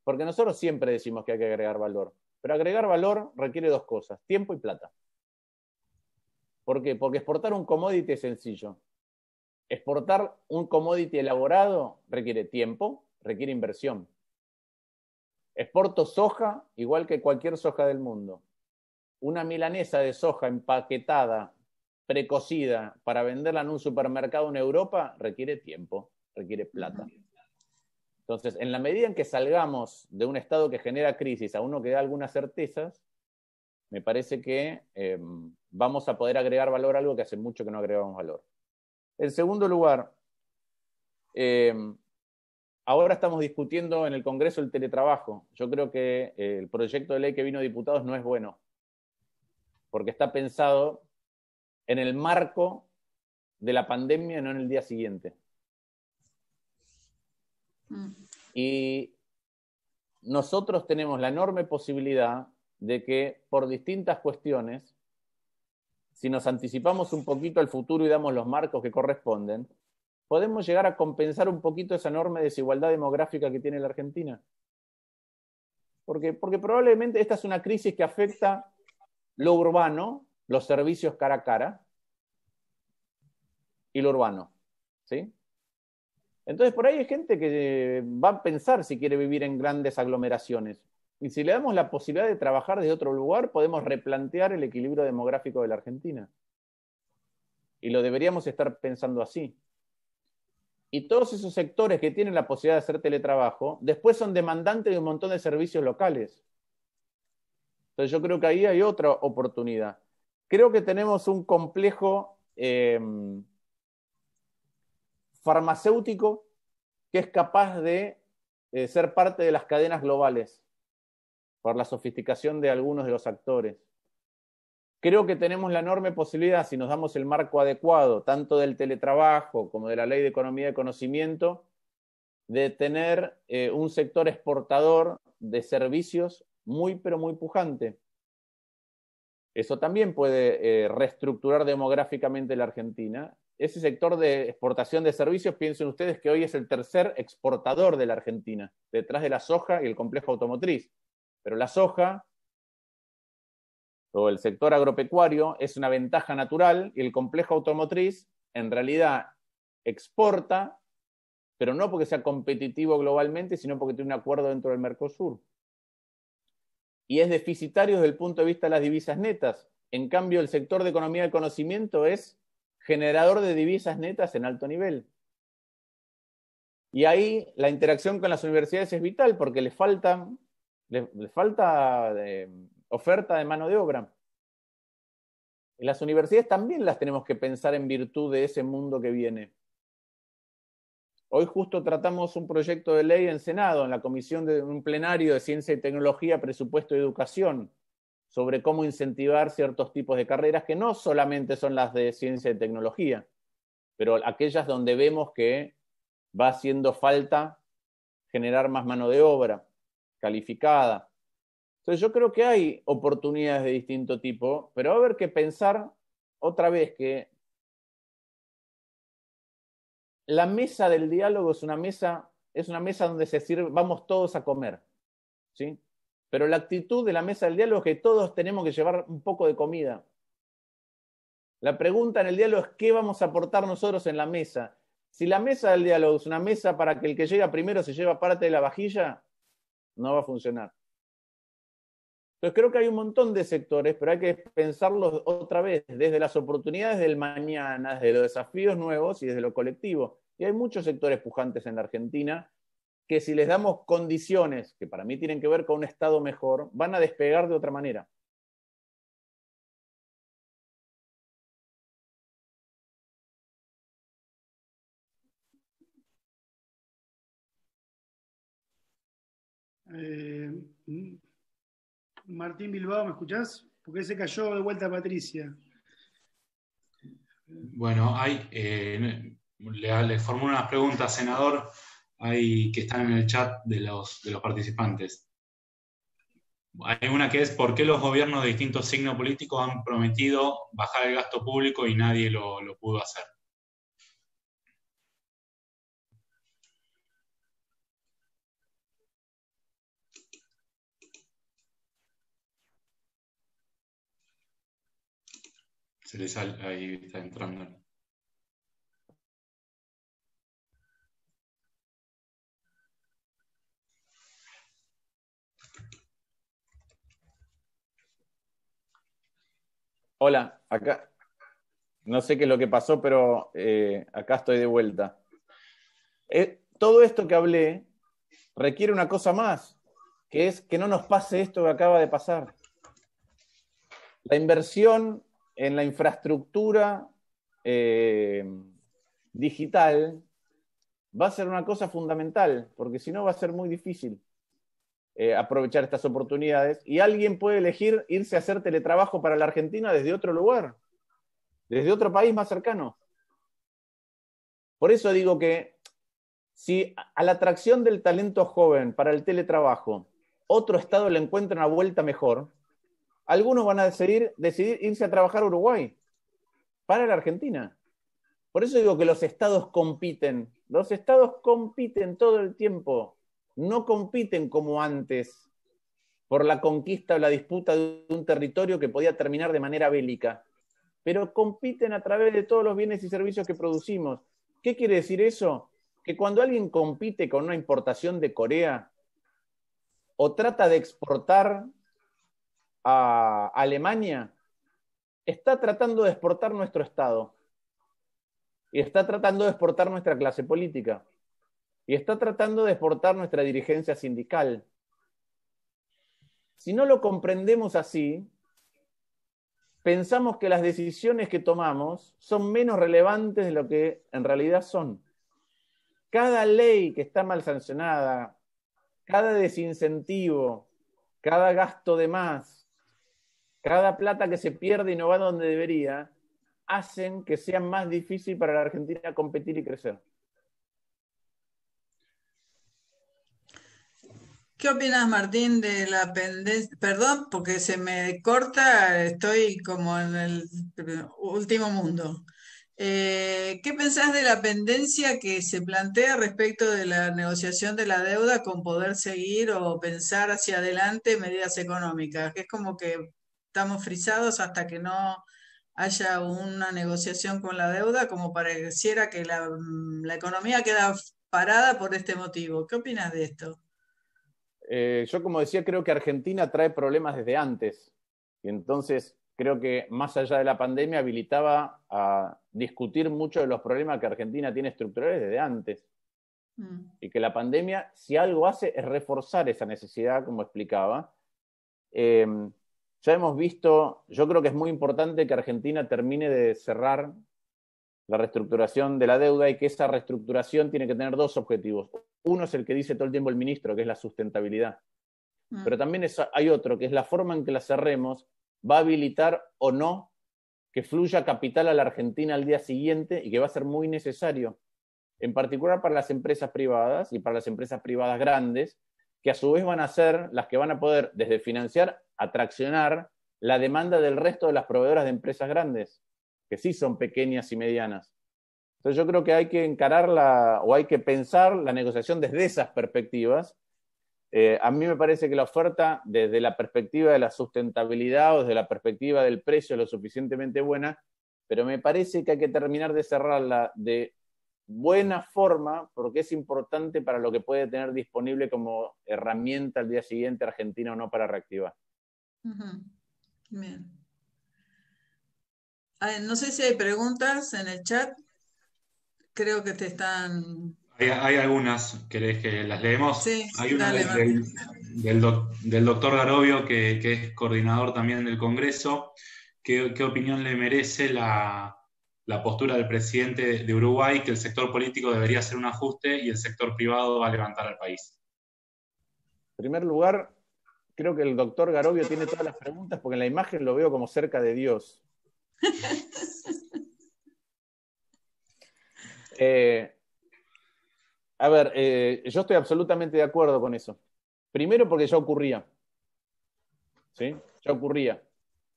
porque nosotros siempre decimos que hay que agregar valor. Pero agregar valor requiere dos cosas, tiempo y plata. ¿Por qué? Porque exportar un commodity es sencillo. Exportar un commodity elaborado requiere tiempo, requiere inversión. Exporto soja igual que cualquier soja del mundo. Una milanesa de soja empaquetada, precocida, para venderla en un supermercado en Europa, requiere tiempo, requiere plata. Entonces, en la medida en que salgamos de un estado que genera crisis a uno que da algunas certezas, me parece que vamos a poder agregar valor a algo que hace mucho que no agregamos valor. En segundo lugar, ahora estamos discutiendo en el Congreso el teletrabajo. Yo creo que el proyecto de ley que vino a diputados no es bueno, porque está pensado en el marco de la pandemia, no en el día siguiente. Y nosotros tenemos la enorme posibilidad de que por distintas cuestiones, si nos anticipamos un poquito al futuro y damos los marcos que corresponden, podemos llegar a compensar un poquito esa enorme desigualdad demográfica que tiene la Argentina. Porque probablemente esta es una crisis que afecta lo urbano, los servicios cara a cara, y lo urbano. ¿Sí? Entonces, por ahí hay gente que va a pensar si quiere vivir en grandes aglomeraciones. Y si le damos la posibilidad de trabajar desde otro lugar, podemos replantear el equilibrio demográfico de la Argentina. Y lo deberíamos estar pensando así. Y todos esos sectores que tienen la posibilidad de hacer teletrabajo, después son demandantes de un montón de servicios locales. Entonces yo creo que ahí hay otra oportunidad. Creo que tenemos un complejo farmacéutico que es capaz de ser parte de las cadenas globales por la sofisticación de algunos de los actores. creo que tenemos la enorme posibilidad, si nos damos el marco adecuado, tanto del teletrabajo como de la ley de economía de conocimiento, de tener un sector exportador de servicios muy, pero muy pujante. Eso también puede reestructurar demográficamente la Argentina. Ese sector de exportación de servicios, piensen ustedes que hoy es el tercer exportador de la Argentina, detrás de la soja y el complejo automotriz. Pero la soja o el sector agropecuario es una ventaja natural y el complejo automotriz en realidad exporta, pero no porque sea competitivo globalmente, sino porque tiene un acuerdo dentro del Mercosur. Y es deficitario desde el punto de vista de las divisas netas. En cambio, el sector de economía del conocimiento es generador de divisas netas en alto nivel. Y ahí la interacción con las universidades es vital porque les falta oferta de mano de obra. Y las universidades también las tenemos que pensar en virtud de ese mundo que viene. Hoy justo tratamos un proyecto de ley en Senado, en la comisión de un plenario de Ciencia y Tecnología, Presupuesto y Educación, sobre cómo incentivar ciertos tipos de carreras que no solamente son las de ciencia y tecnología, pero aquellas donde vemos que va haciendo falta generar más mano de obra calificada. Entonces yo creo que hay oportunidades de distinto tipo, pero va a haber que pensar otra vez que la mesa del diálogo es una mesa donde se sirve, vamos todos a comer, ¿sí? Pero la actitud de la mesa del diálogo es que todos tenemos que llevar un poco de comida. La pregunta en el diálogo es ¿qué vamos a aportar nosotros en la mesa? Si la mesa del diálogo es una mesa para que el que llega primero se lleva parte de la vajilla, no va a funcionar. Entonces creo que hay un montón de sectores, pero hay que pensarlos otra vez, desde las oportunidades del mañana, desde los desafíos nuevos y desde lo colectivo. Y hay muchos sectores pujantes en la Argentina que si les damos condiciones, que para mí tienen que ver con un Estado mejor, van a despegar de otra manera. Eh, Martín Bilbao, ¿me escuchás? Porque se cayó de vuelta Patricia. Bueno, le formulo unas preguntas, senador, que están en el chat de los participantes. Hay una que es, ¿por qué los gobiernos de distintos signos políticos han prometido bajar el gasto público y nadie lo pudo hacer? Se les sale, ahí está entrando. Hola, acá. No sé qué es lo que pasó, pero acá estoy de vuelta. Todo esto que hablé requiere una cosa más, que es que no nos pase esto que acaba de pasar. La inversión en la infraestructura digital va a ser una cosa fundamental, porque si no va a ser muy difícil aprovechar estas oportunidades y alguien puede elegir irse a hacer teletrabajo para la Argentina desde otro lugar, desde otro país más cercano. Por eso digo que si a la atracción del talento joven para el teletrabajo otro estado le encuentra una vuelta mejor, algunos van a decidir irse a trabajar a Uruguay para la Argentina. Por eso digo que los estados compiten todo el tiempo, no compiten como antes por la conquista o la disputa de un territorio que podía terminar de manera bélica, pero compiten a través de todos los bienes y servicios que producimos. ¿Qué quiere decir eso? Que cuando alguien compite con una importación de Corea o trata de exportar a Alemania, está tratando de exportar nuestro Estado y está tratando de exportar nuestra clase política y está tratando de exportar nuestra dirigencia sindical. Si no lo comprendemos así, pensamos que las decisiones que tomamos son menos relevantes de lo que en realidad son. Cada ley que está mal sancionada, cada desincentivo, cada gasto de más, cada plata que se pierde y no va donde debería, hacen que sea más difícil para la Argentina competir y crecer. ¿Qué opinas, Martín, de la pendencia? Perdón, porque se me corta, estoy como en el último mundo. ¿Qué pensás de la pendencia que se plantea respecto de la negociación de la deuda con poder seguir o pensar hacia adelante medidas económicas? Que es como que estamos frisados hasta que no haya una negociación con la deuda, como pareciera que la economía queda parada por este motivo. ¿Qué opinas de esto? Yo, como decía, creo que Argentina trae problemas desde antes. Y entonces creo que más allá de la pandemia habilitaba a discutir muchos de los problemas que Argentina tiene estructurales desde antes. Y que la pandemia, si algo hace, es reforzar esa necesidad, como explicaba. Ya hemos visto, yo creo que es muy importante que Argentina termine de cerrar la reestructuración de la deuda y que esa reestructuración tiene que tener dos objetivos. Uno es el que dice todo el tiempo el ministro, que es la sustentabilidad. Pero también hay otro, que es la forma en que la cerremos, va a habilitar o no que fluya capital a la Argentina al día siguiente y que va a ser muy necesario, en particular para las empresas privadas y para las empresas privadas grandes, que a su vez van a ser las que van a poder, desde financiar, atraccionar la demanda del resto de las proveedoras de empresas grandes, que sí son pequeñas y medianas. Entonces yo creo que hay que encararla o hay que pensar la negociación desde esas perspectivas. A mí me parece que la oferta desde la perspectiva de la sustentabilidad o desde la perspectiva del precio es lo suficientemente buena, pero me parece que hay que terminar de cerrarla de buena forma porque es importante para lo que puede tener disponible como herramienta al día siguiente Argentina o no para reactivar. Bien. No sé si hay preguntas en el chat. Creo que te están... Hay algunas, ¿querés que las leemos? Sí, Hay una dale, del doctor Garobio, que es coordinador también del Congreso. ¿Qué opinión le merece la postura del presidente de Uruguay, que el sector político debería hacer un ajuste y el sector privado va a levantar al país? En primer lugar, creo que el doctor Garobio tiene todas las preguntas porque en la imagen lo veo como cerca de Dios. A ver, yo estoy absolutamente de acuerdo con eso. Primero porque ya ocurría. ¿Sí? Ya ocurría.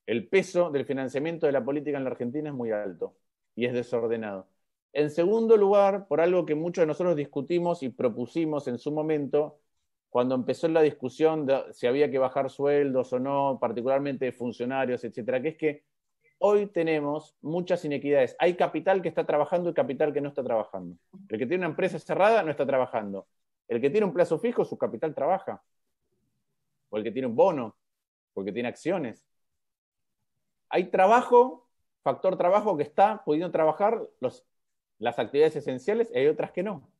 El peso del financiamiento de la política en la Argentina es muy alto y es desordenado. En segundo lugar, por algo que muchos de nosotros discutimos y propusimos en su momento, cuando empezó la discusión de si había que bajar sueldos o no, particularmente de funcionarios, etcétera, que es que hoy tenemos muchas inequidades. Hay capital que está trabajando y capital que no está trabajando. El que tiene una empresa cerrada no está trabajando. El que tiene un plazo fijo, su capital trabaja. O el que tiene un bono, o el que tiene acciones. Hay trabajo, factor trabajo que está pudiendo trabajar las actividades esenciales y hay otras que no.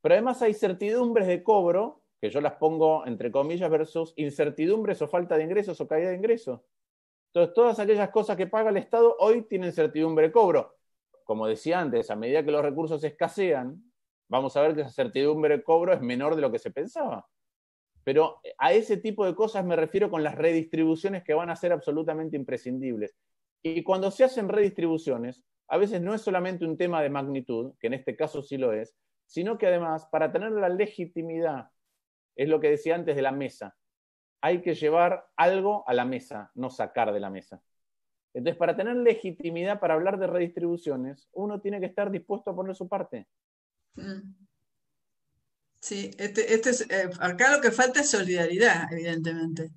Pero además hay certidumbres de cobro, que yo las pongo entre comillas, versus incertidumbres o falta de ingresos o caída de ingresos. Entonces, todas aquellas cosas que paga el Estado hoy tienen certidumbre de cobro. Como decía antes, a medida que los recursos escasean, vamos a ver que esa certidumbre de cobro es menor de lo que se pensaba. Pero a ese tipo de cosas me refiero con las redistribuciones que van a ser absolutamente imprescindibles. Y cuando se hacen redistribuciones, a veces no es solamente un tema de magnitud, que en este caso sí lo es, sino que además, para tener la legitimidad, es lo que decía antes de la mesa, hay que llevar algo a la mesa, no sacar de la mesa. Entonces, para tener legitimidad para hablar de redistribuciones, uno tiene que estar dispuesto a poner su parte. Sí, acá lo que falta es solidaridad, evidentemente.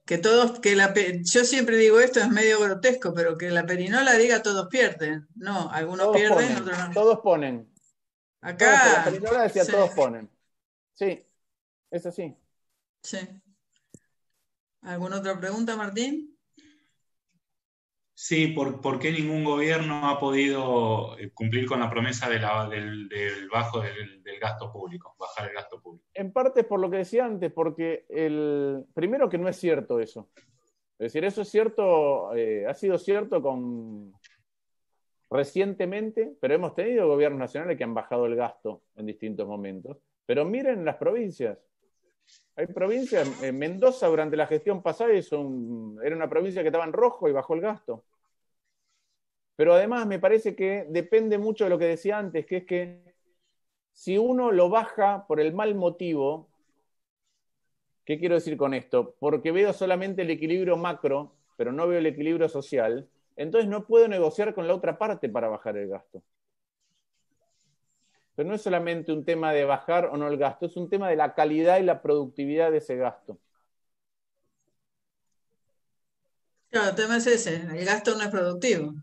Que todos, yo siempre digo esto, es medio grotesco, pero que la perinola diga todos pierden. No, algunos todos pierden, ponen, otros no. Todos ponen. Acá. La perinola decía sí, todos ponen. Sí, es así. Sí. ¿Alguna otra pregunta, Martín? Sí, ¿por qué ningún gobierno ha podido cumplir con la promesa del bajo del gasto público, bajar el gasto público? En parte por lo que decía antes, porque primero que no es cierto eso. Es decir, eso es cierto, ha sido cierto recientemente, pero hemos tenido gobiernos nacionales que han bajado el gasto en distintos momentos. Pero miren las provincias. Hay provincias, Mendoza durante la gestión pasada era una provincia que estaba en rojo y bajó el gasto. Pero además me parece que depende mucho de lo que decía antes, que es que si uno lo baja por el mal motivo, ¿qué quiero decir con esto? Porque veo solamente el equilibrio macro, pero no veo el equilibrio social, entonces no puedo negociar con la otra parte para bajar el gasto. Pero no es solamente un tema de bajar o no el gasto, es un tema de la calidad y la productividad de ese gasto. Claro, el tema es ese, el gasto no es productivo.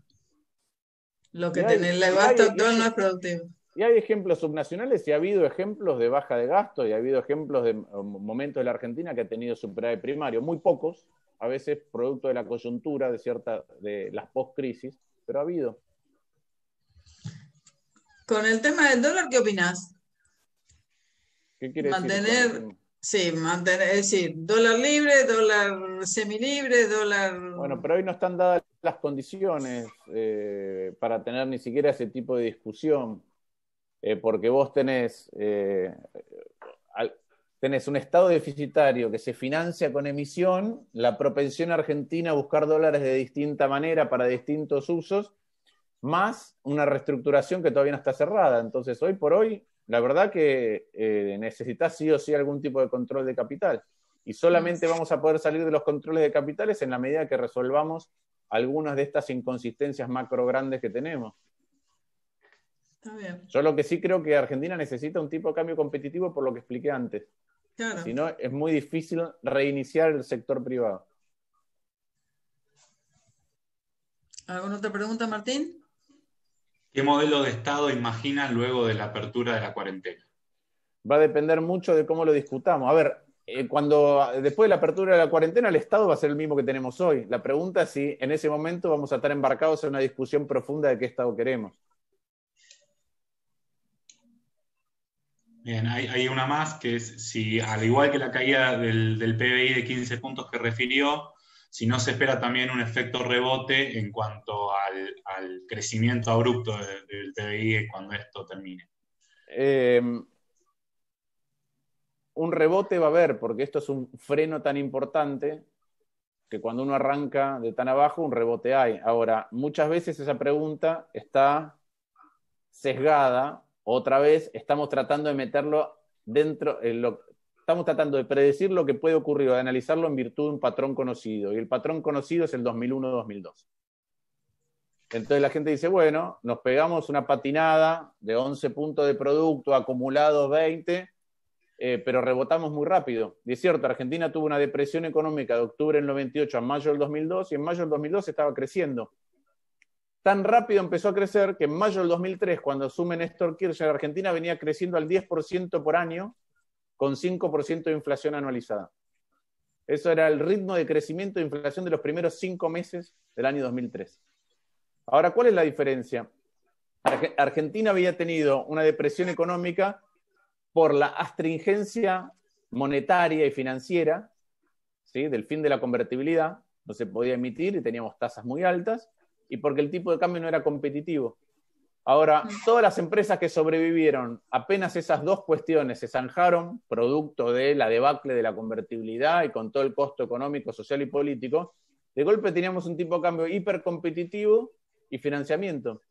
Lo que Y hay, tiene el y gasto hay, y actual no hay, es productivo. y hay ejemplos subnacionales y ha habido ejemplos de baja de gasto y ha habido ejemplos de momentos de la Argentina que ha tenido superávit primario, muy pocos, a veces producto de la coyuntura de las post-crisis, pero ha habido. Con el tema del dólar, ¿qué opinás? ¿Qué quiere decir con el Mantener, tema? sí, mantener, es decir, dólar libre, dólar semilibre, dólar... Bueno, pero hoy no están dadas las condiciones para tener ni siquiera ese tipo de discusión, porque vos tenés un estado deficitario que se financia con emisión, la propensión argentina a buscar dólares de distinta manera para distintos usos, más una reestructuración que todavía no está cerrada. Entonces, hoy por hoy, la verdad que necesitas sí o sí algún tipo de control de capital. Y solamente vamos a poder salir de los controles de capitales en la medida que resolvamos algunas de estas inconsistencias macro grandes que tenemos. Está bien, Yo lo que sí creo que Argentina necesita un tipo de cambio competitivo por lo que expliqué antes. claro. Si no, es muy difícil reiniciar el sector privado. ¿Alguna otra pregunta, Martín? ¿Qué modelo de Estado imaginan luego de la apertura de la cuarentena? Va a depender mucho de cómo lo discutamos. A ver, después de la apertura de la cuarentena, el Estado va a ser el mismo que tenemos hoy. La pregunta es si en ese momento vamos a estar embarcados en una discusión profunda de qué Estado queremos. Bien, hay una más que es si, al igual que la caída del PBI de 15 puntos que refirió, si no se espera también un efecto rebote en cuanto al crecimiento abrupto del PBI cuando esto termine. Un rebote va a haber, porque esto es un freno tan importante que cuando uno arranca de tan abajo, un rebote hay. Ahora, muchas veces esa pregunta está sesgada. Otra vez, estamos tratando de meterlo dentro, estamos tratando de predecir lo que puede ocurrir o de analizarlo en virtud de un patrón conocido. Y el patrón conocido es el 2001-2002. Entonces la gente dice, bueno, nos pegamos una patinada de 11 puntos de producto, acumulados 20, pero rebotamos muy rápido. Y es cierto, Argentina tuvo una depresión económica de octubre del 98 a mayo del 2002, y en mayo del 2002 estaba creciendo. Tan rápido empezó a crecer que en mayo del 2003, cuando asume Néstor Kirchner, Argentina venía creciendo al 10% por año, con 5% de inflación anualizada. Eso era el ritmo de crecimiento de inflación de los primeros 5 meses del año 2003. Ahora, ¿cuál es la diferencia? Argentina había tenido una depresión económica por la astringencia monetaria y financiera, ¿sí?, del fin de la convertibilidad, no se podía emitir y teníamos tasas muy altas, y porque el tipo de cambio no era competitivo. Ahora, todas las empresas que sobrevivieron, apenas esas dos cuestiones se zanjaron, producto de la debacle de la convertibilidad y con todo el costo económico, social y político, de golpe teníamos un tipo de cambio hipercompetitivo y financiamiento.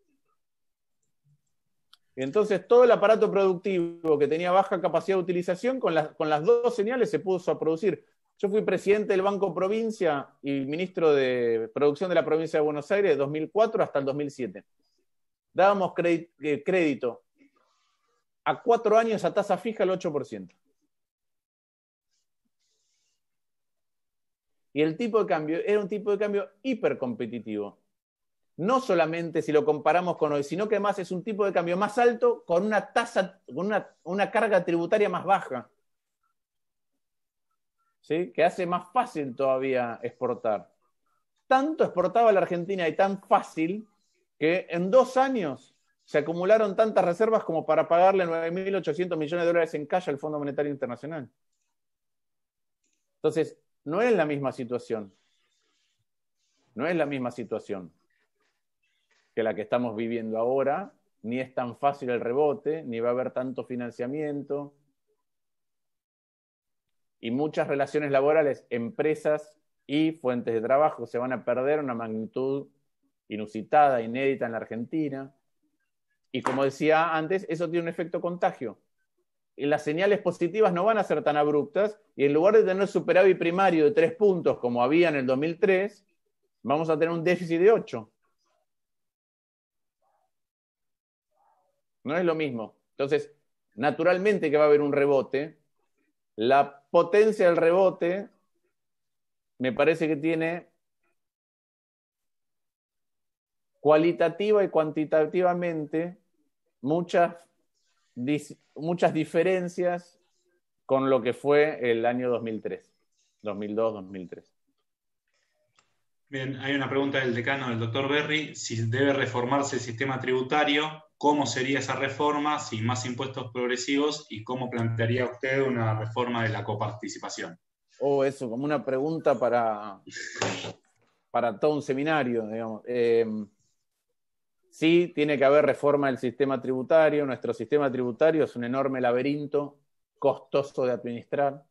Y entonces todo el aparato productivo que tenía baja capacidad de utilización, con las dos señales se puso a producir. Yo fui presidente del Banco Provincia y ministro de Producción de la Provincia de Buenos Aires de 2004 hasta el 2007. Dábamos crédito a 4 años a tasa fija al 8%. Y el tipo de cambio era un tipo de cambio hipercompetitivo. No solamente si lo comparamos con hoy, sino que además es un tipo de cambio más alto con una tasa, con una carga tributaria más baja, ¿sí?, que hace más fácil todavía exportar. Tanto exportaba la Argentina y tan fácil que en 2 años se acumularon tantas reservas como para pagarle 9.800 millones de dólares en cash al Fondo Monetario Internacional. Entonces, no es la misma situación. No es la misma situación que la que estamos viviendo ahora, ni es tan fácil el rebote, ni va a haber tanto financiamiento. y muchas relaciones laborales, empresas y fuentes de trabajo se van a perder una magnitud inusitada, inédita en la Argentina. Y como decía antes, eso tiene un efecto contagio. Y las señales positivas no van a ser tan abruptas, y en lugar de tener superávit primario de 3 puntos como había en el 2003, vamos a tener un déficit de 8. No es lo mismo. Entonces, naturalmente que va a haber un rebote. La potencia del rebote me parece que tiene cualitativa y cuantitativamente muchas diferencias con lo que fue el año 2003, 2002, 2003. Bien, hay una pregunta del decano, del doctor Berry, si debe reformarse el sistema tributario, ¿cómo sería esa reforma sin más impuestos progresivos y cómo plantearía usted una reforma de la coparticipación? Eso, como una pregunta para todo un seminario, digamos. Sí, tiene que haber reforma del sistema tributario. Nuestro sistema tributario es un enorme laberinto, costoso de administrar.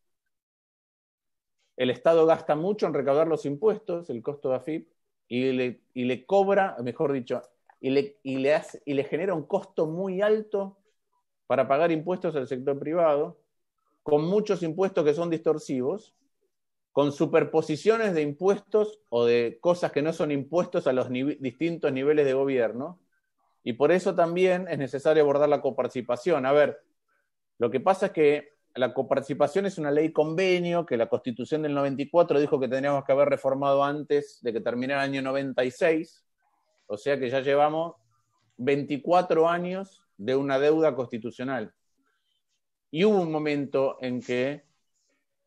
El Estado gasta mucho en recaudar los impuestos, el costo de AFIP, y le cobra, mejor dicho, y le genera un costo muy alto para pagar impuestos al sector privado, con muchos impuestos que son distorsivos, con superposiciones de impuestos o de cosas que no son impuestos a los distintos niveles de gobierno, y por eso también es necesario abordar la coparticipación. A ver, lo que pasa es que la coparticipación es una ley convenio que la Constitución del 94 dijo que tendríamos que haber reformado antes de que terminara el año 96, o sea que ya llevamos 24 años de una deuda constitucional. Y hubo un momento en que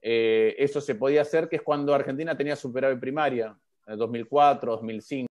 eso se podía hacer, que es cuando Argentina tenía superávit primaria, en el 2004, 2005.